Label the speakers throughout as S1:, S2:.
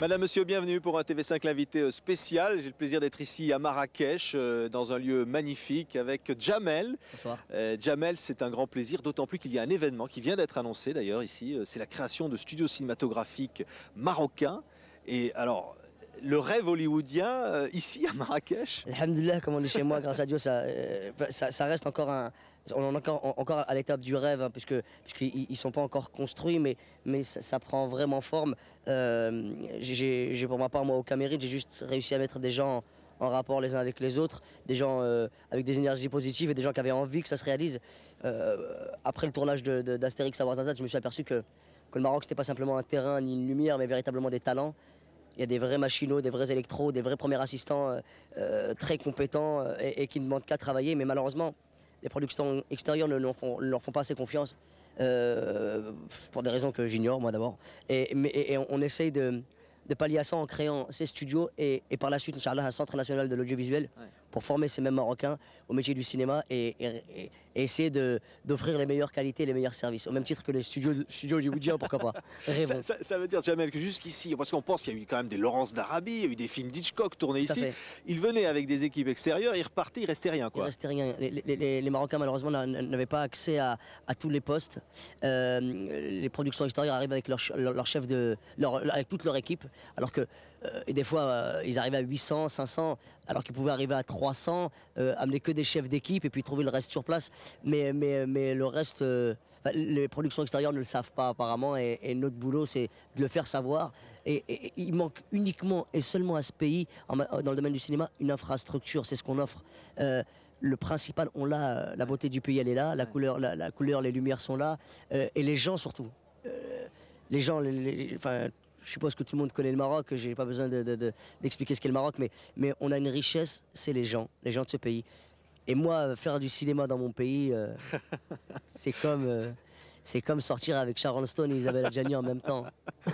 S1: Madame, monsieur, bienvenue pour un TV5 l'invité spécial. J'ai le plaisir d'être ici à Marrakech, dans un lieu magnifique avec Djamel.
S2: Bonsoir.
S1: Djamel, c'est un grand plaisir, d'autant plus qu'il y a un événement qui vient d'être annoncé d'ailleurs ici. C'est la création de studios cinématographiques marocains. Et alors, le rêve hollywoodien ici à Marrakech.
S2: Alhamdulillah, comme on est chez moi, grâce à Dieu, ça reste encore on est encore à l'étape du rêve, hein, puisqu'ils ne sont pas encore construits, mais ça prend vraiment forme. J'ai pour ma part, moi, aucun mérite, j'ai juste réussi à mettre des gens en rapport les uns avec les autres, des gens avec des énergies positives et des gens qui avaient envie que ça se réalise. Après le tournage d'Astérix à Ouarzazate, je me suis aperçu que le Maroc, c'était pas simplement un terrain ni une lumière, mais véritablement des talents. Il y a des vrais machinaux, des vrais électros, des vrais premiers assistants très compétents et qui ne demandent qu'à travailler. Mais malheureusement, les productions extérieures ne leur font pas assez confiance pour des raisons que j'ignore, moi d'abord. Et on essaye de pallier à ça en créant ces studios et par la suite, Inch'Allah, un centre national de l'audiovisuel pour former ces mêmes Marocains au métier du cinéma et essayer d'offrir les meilleures qualités, les meilleurs services. Au même titre que les studios hollywoodiens, pourquoi pas.
S1: Ça veut dire, Djamel, que jusqu'ici, parce qu'on pense qu'il y a eu quand même des Laurence d'Arabie, il y a eu des films d'Hitchcock tournés ici. Ils venaient avec des équipes extérieures, ils repartaient, il restait rien, quoi.
S2: Il restait rien. Les Marocains, malheureusement, n'avaient pas accès à tous les postes. Les productions extérieures arrivent avec leur chef avec toute leur équipe, alors que et des fois, ils arrivaient à 800, 500, alors qu'ils pouvaient arriver à 300, amener que des chefs d'équipe et puis trouver le reste sur place. Mais le reste, les productions extérieures ne le savent pas apparemment et notre boulot, c'est de le faire savoir. Et il manque uniquement et seulement à ce pays, dans le domaine du cinéma, une infrastructure. C'est ce qu'on offre. Le principal, on l'a, la beauté du pays, elle est là, la couleur, les lumières sont là, et les gens surtout. Les gens, enfin, je suppose que tout le monde connaît le Maroc, j'ai pas besoin d'expliquer ce qu'est le Maroc, mais on a une richesse, c'est les gens de ce pays. Et moi, faire du cinéma dans mon pays, c'est comme sortir avec Sharon Stone et Isabelle Adjani en même temps.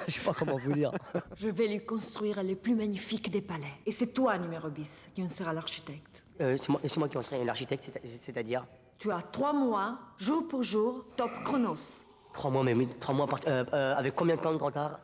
S2: Je sais pas comment vous dire.
S3: Je vais lui construire les plus magnifiques des palais. Et c'est toi, numéro bis, qui en sera l'architecte.
S2: C'est moi qui en serai l'architecte, c'est-à-dire.
S3: Tu as 3 mois, jour pour jour, top chronos.
S2: 3 mois, mais 3 mois avec combien de temps de retard?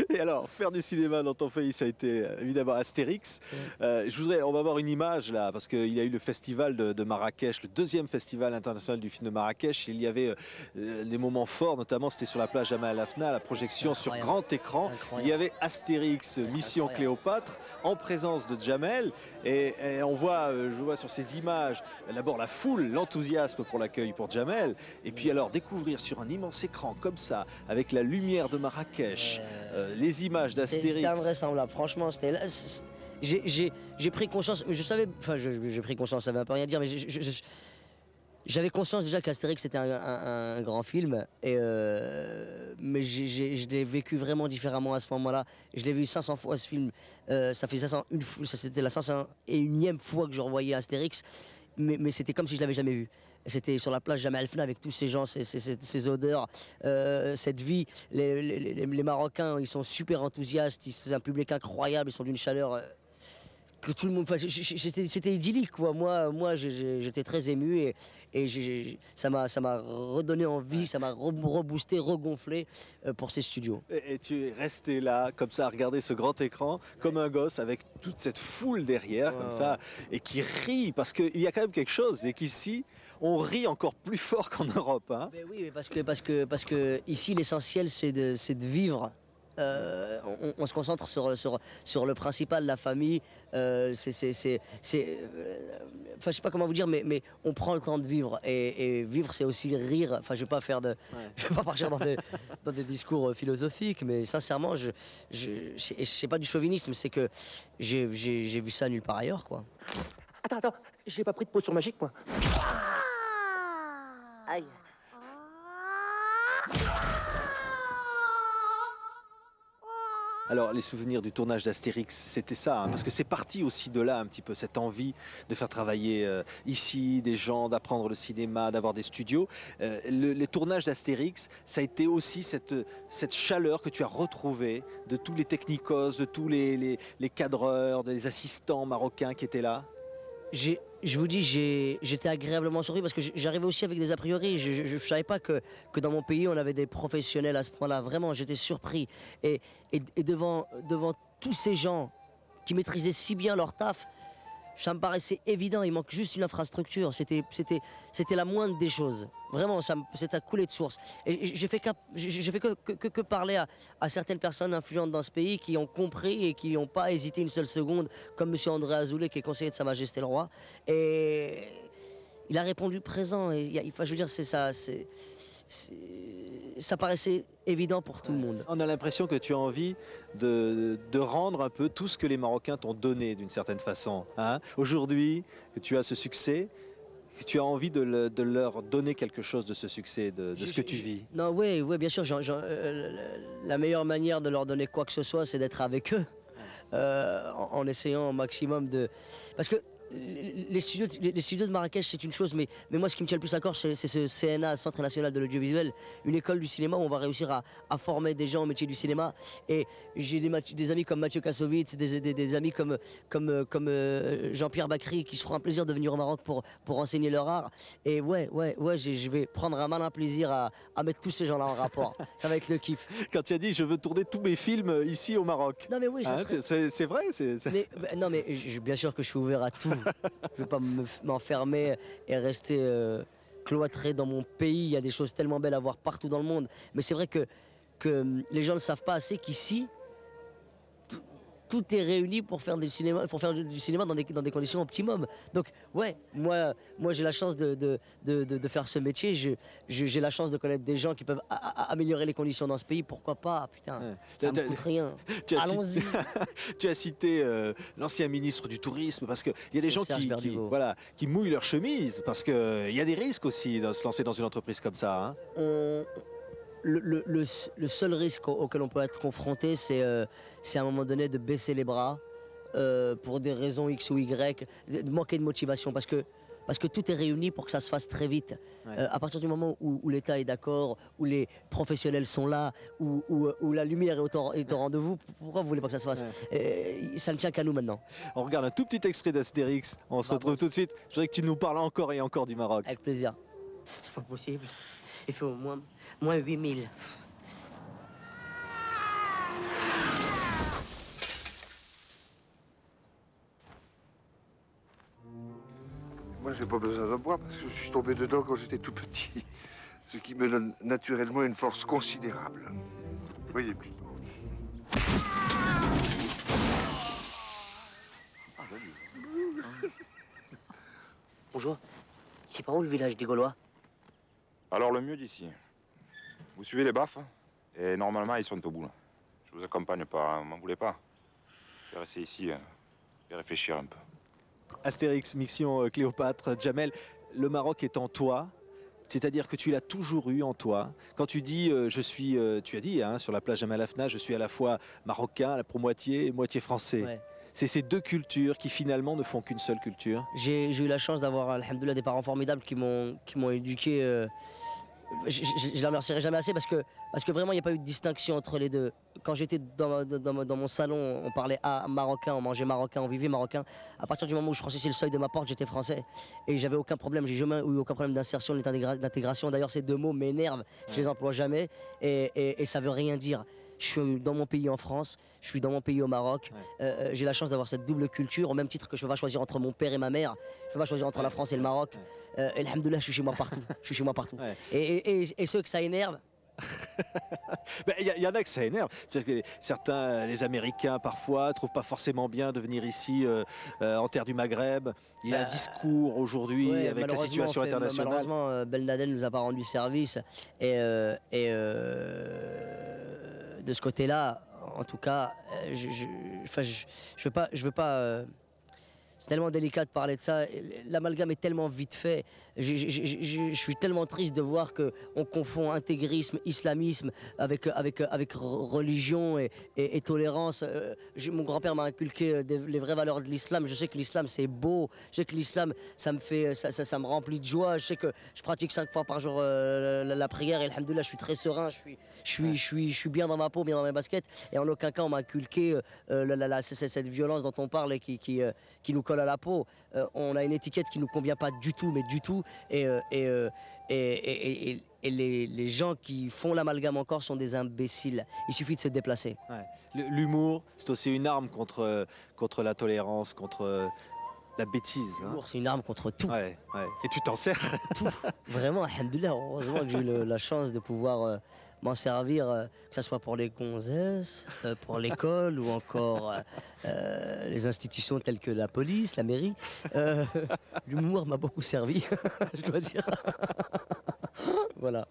S1: Et alors, faire du cinéma dans ton pays, ça a été évidemment Astérix. On va voir une image là, parce qu'il y a eu le festival de Marrakech, le deuxième festival international du film de Marrakech. Il y avait des moments forts, notamment c'était sur la plage Jemaa el-Afna, la projection sur grand écran. Il y avait Astérix, Mission Cléopâtre, en présence de Djamel. Et on voit, je vois sur ces images, d'abord la foule, l'enthousiasme pour l'accueil pour Djamel. Et puis alors, découvrir sur un immense écran comme ça, avec la lumière de Marrakech, les images d'Astérix.
S2: C'était invraisemblable, franchement. J'ai pris conscience, je savais, enfin j'ai pris conscience, ça veut un peu rien dire, mais j'avais conscience déjà qu'Astérix c'était un grand film, mais je l'ai vécu vraiment différemment à ce moment-là. Je l'ai vu 500 fois ce film, c'était la 501e fois que je revoyais Astérix. Mais c'était comme si je l'avais jamais vu. C'était sur la plage Jemaa el-Afna avec tous ces gens, ces odeurs, cette vie. Les Marocains, ils sont super enthousiastes, c'est un public incroyable, ils sont d'une chaleur que tout le monde. C'était idyllique, quoi. Moi, j'étais très ému et ça m'a redonné envie, ça m'a reboosté, regonflé pour ces studios.
S1: Et tu es resté là, comme ça, à regarder ce grand écran, comme un gosse, avec toute cette foule derrière, comme ça, et qui rit, parce qu'il y a quand même quelque chose, et qu'ici, on rit encore plus fort qu'en Europe. Hein.
S2: Mais oui, parce que ici, l'essentiel, c'est de vivre. On se concentre sur le principal, la famille. Enfin, je sais pas comment vous dire, mais on prend le temps de vivre. Et vivre, c'est aussi rire. Enfin, je vais pas partir dans des discours philosophiques, mais sincèrement, c'est pas du chauvinisme, c'est que j'ai vu ça nulle part ailleurs, quoi.
S4: Attends, j'ai pas pris de potion magique, moi.
S2: Aïe.
S1: Alors, les souvenirs du tournage d'Astérix, c'était ça, hein, parce que c'est parti aussi de là, un petit peu, cette envie de faire travailler ici des gens, d'apprendre le cinéma, d'avoir des studios. Les tournages d'Astérix, ça a été aussi cette chaleur que tu as retrouvée de tous les technicos, de tous les cadreurs, des assistants marocains qui étaient là.
S2: Je vous dis, j'étais agréablement surpris parce que j'arrivais aussi avec des a priori. Je ne savais pas que dans mon pays, on avait des professionnels à ce point-là. Vraiment, j'étais surpris. Et devant tous ces gens qui maîtrisaient si bien leur taf, ça me paraissait évident. Il manque juste une infrastructure. C'était la moindre des choses. Vraiment, c'était à couler de source. Et j'ai fait que parler à certaines personnes influentes dans ce pays qui ont compris et qui n'ont pas hésité une seule seconde, comme M. André Azoulay, qui est conseiller de Sa Majesté le Roi. Et il a répondu présent. Et, enfin, je veux dire, c'est ça. Ça paraissait évident pour tout le monde.
S1: On a l'impression que tu as envie de rendre un peu tout ce que les Marocains t'ont donné d'une certaine façon. Hein. Aujourd'hui, que tu as ce succès, que tu as envie de leur donner quelque chose de ce succès, de ce que tu vis.
S2: Non, oui, bien sûr. La meilleure manière de leur donner quoi que ce soit, c'est d'être avec eux. En essayant au maximum de... Parce que les studios de Marrakech, c'est une chose, mais moi, ce qui me tient le plus à cœur, c'est ce CNA, Centre National de l'Audiovisuel, une école du cinéma où on va réussir à former des gens au métier du cinéma. Et j'ai des amis comme Mathieu Kassovitz, des amis comme Jean-Pierre Bacry, qui se feront un plaisir de venir au Maroc pour enseigner leur art. Et je vais prendre un malin plaisir à mettre tous ces gens-là en rapport. Ça va être le kiff.
S1: Quand tu as dit, je veux tourner tous mes films ici au Maroc.
S2: Non, mais oui, ça serait...
S1: c'est vrai.
S2: Non, mais bien sûr que je suis ouvert à tout. Je ne vais pas m'enfermer et rester cloîtré dans mon pays. Il y a des choses tellement belles à voir partout dans le monde. Mais c'est vrai que les gens ne savent pas assez qu'ici, tout est réuni pour faire du cinéma dans des conditions optimum. Donc, ouais, moi j'ai la chance de faire ce métier. J'ai la chance de connaître des gens qui peuvent améliorer les conditions dans ce pays. Pourquoi pas, putain, ça me coûte rien. Allons-y.
S1: Tu as cité l'ancien ministre du Tourisme, parce qu'il y a des gens qui mouillent leur chemise, parce qu'il y a des risques aussi de se lancer dans une entreprise comme ça. Hein.
S2: Le seul risque auquel on peut être confronté, c'est à un moment donné de baisser les bras pour des raisons X ou Y, de manquer de motivation, parce que tout est réuni pour que ça se fasse très vite. Ouais. À partir du moment où l'État est d'accord, où les professionnels sont là, où la lumière est au rendez-vous, pourquoi vous voulez pas que ça se fasse? Ça ne tient qu'à nous maintenant.
S1: On regarde un tout petit extrait d'Astérix, on se retrouve tout de suite. Je voudrais que tu nous parles encore et encore du Maroc.
S2: Avec plaisir.
S4: C'est pas possible. Il fait au moins 8000.
S5: Moi, j'ai pas besoin de boire parce que je suis tombé dedans quand j'étais tout petit. Ce qui me donne naturellement une force considérable. Voyez plutôt.
S4: Bonjour. C'est par où le village des Gaulois?
S6: Alors le mieux d'ici. Vous suivez les baffes et normalement ils sont au bout. Là. Je vous accompagne pas, m'en voulez pas. Je vais rester ici et réfléchir un peu.
S1: Astérix, Mission Cléopâtre, Jamel, le Maroc est en toi, c'est-à-dire que tu l'as toujours eu en toi. Quand tu dis, tu as dit sur la plage Jamal Afna, je suis à la fois marocain, pour moitié, et moitié français. Ouais. C'est ces deux cultures qui finalement ne font qu'une seule culture.
S2: J'ai eu la chance d'avoir, alhamdoulilah, des parents formidables qui m'ont éduqué. Je ne les remercierai jamais assez parce que vraiment il n'y a pas eu de distinction entre les deux. Quand j'étais dans mon salon, on parlait marocain, on mangeait marocain, on vivait marocain. À partir du moment où je franchissais le seuil de ma porte, j'étais français. Et j'avais aucun problème, j'ai jamais eu aucun problème d'insertion, d'intégration. D'ailleurs ces deux mots m'énervent, je les emploie jamais et ça veut rien dire. Je suis dans mon pays en France, je suis dans mon pays au Maroc. Ouais. J'ai la chance d'avoir cette double culture, au même titre que je ne peux pas choisir entre mon père et ma mère. Je ne peux pas choisir entre la France et le Maroc. Et alhamdoulilah, je suis chez moi partout. Je suis chez moi partout. Ouais. Et ceux que ça énerve.
S1: Il y en a que ça énerve. Que certains, les Américains parfois, ne trouvent pas forcément bien de venir ici en terre du Maghreb. Il y a un discours aujourd'hui avec la situation internationale.
S2: Malheureusement, Belnadel ne nous a pas rendu service. De ce côté-là, en tout cas, je veux pas c'est tellement délicat de parler de ça. L'amalgame est tellement vite fait. Je suis tellement triste de voir qu'on confond intégrisme, islamisme avec religion et tolérance. Mon grand-père m'a inculqué les vraies valeurs de l'islam. Je sais que l'islam c'est beau. Je sais que l'islam ça me remplit de joie. Je sais que je pratique 5 fois par jour la prière et alhamdoulilah, je suis très serein. Je suis bien dans ma peau, bien dans mes baskets. Et en aucun cas on m'a inculqué cette violence dont on parle et qui nous colle à la peau. On a une étiquette qui nous convient pas du tout, mais du tout. Et les gens qui font l'amalgame encore sont des imbéciles. Il suffit de se déplacer.
S1: Ouais. L'humour, c'est aussi une arme contre la tolérance, contre la bêtise. Hein.
S2: L'humour, c'est une arme contre tout.
S1: Ouais, ouais. Et tu t'en sers.
S2: Tout. Vraiment, alhamdoulilah, heureusement que j'ai eu la chance de pouvoir m'en servir, que ce soit pour les gonzesses, pour l'école ou encore les institutions telles que la police, la mairie. L'humour m'a beaucoup servi, je dois dire. Voilà.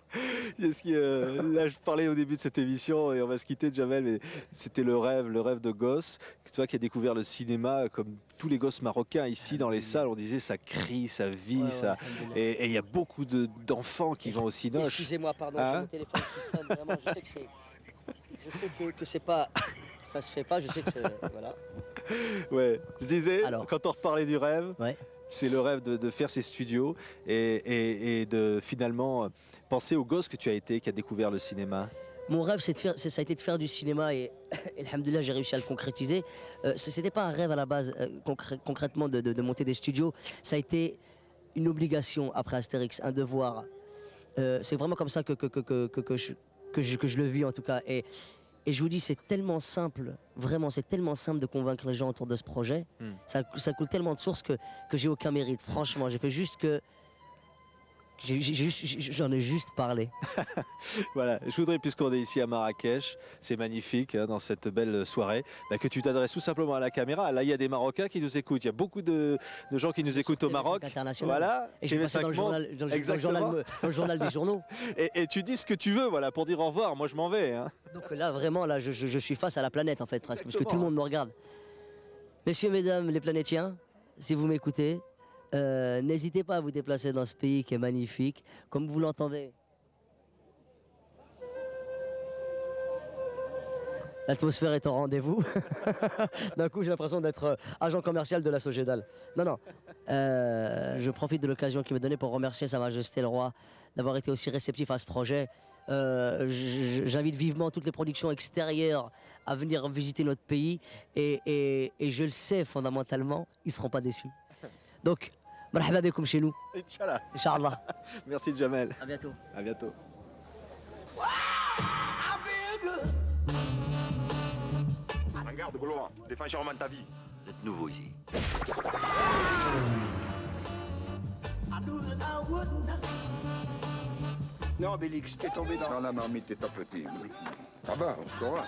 S1: Là, je parlais au début de cette émission et on va se quitter, Jamel, mais c'était le rêve de gosse. Toi qui as découvert le cinéma, comme tous les gosses marocains ici dans les salles, on disait ça crie, ça vit,
S2: Ouais,
S1: ça. Et il y a beaucoup d'enfants qui vont au cinoche.
S2: Excusez-moi, pardon,
S1: Hein,
S2: j'ai mon téléphone qui sonne. Vraiment, je sais que c'est pas. Ça se fait pas, je sais que. Voilà.
S1: Ouais, je disais,
S2: Alors.
S1: quand on reparlait du rêve,
S2: Ouais.
S1: c'est le rêve de faire ces studios et de finalement penser au gosse que tu as été, qui a découvert le cinéma.
S2: Mon rêve, ça a été de faire du cinéma et alhamdoulilah, j'ai réussi à le concrétiser. C'était pas un rêve à la base, concrètement, de monter des studios. Ça a été une obligation après Astérix, un devoir. C'est vraiment comme ça que je le vis en tout cas. Et je vous dis, c'est tellement simple, vraiment, c'est tellement simple de convaincre les gens autour de ce projet. Ça coule tellement de sources que j'ai aucun mérite. Franchement, j'ai fait juste que. J'en ai juste parlé.
S1: Voilà, je voudrais, puisqu'on est ici à Marrakech, c'est magnifique hein, dans cette belle soirée, que tu t'adresses tout simplement à la caméra. Là, il y a des Marocains qui nous écoutent, il y a beaucoup de gens qui nous écoutent au Maroc. Voilà,
S2: et je vais passer dans le journal des journaux.
S1: Et tu dis ce que tu veux, voilà, pour dire au revoir. Moi, je m'en vais. Hein.
S2: Donc là, vraiment, là, je suis face à la planète, en fait, presque, parce que tout le monde me regarde. Messieurs, mesdames, les planétiens, si vous m'écoutez, n'hésitez pas à vous déplacer dans ce pays qui est magnifique, comme vous l'entendez. L'atmosphère est au rendez-vous. D'un coup, j'ai l'impression d'être agent commercial de la Sogedal. Non. Je profite de l'occasion qu'il m'a donnée pour remercier Sa Majesté le Roi d'avoir été aussi réceptif à ce projet. J'invite vivement toutes les productions extérieures à venir visiter notre pays et je le sais fondamentalement, ils ne seront pas déçus. Donc, marhaba bikoum chez nous.
S1: Inch'Allah.
S2: Inch'Allah.
S1: Merci Jamel.
S2: À bientôt.
S1: À bientôt.
S6: Regarde, Gaulois, défends chèrement ta vie.
S7: Vous êtes nouveau ici.
S5: Non, Bélix, t'es tombé dans la marmite étant petit. Ah bah, on saura.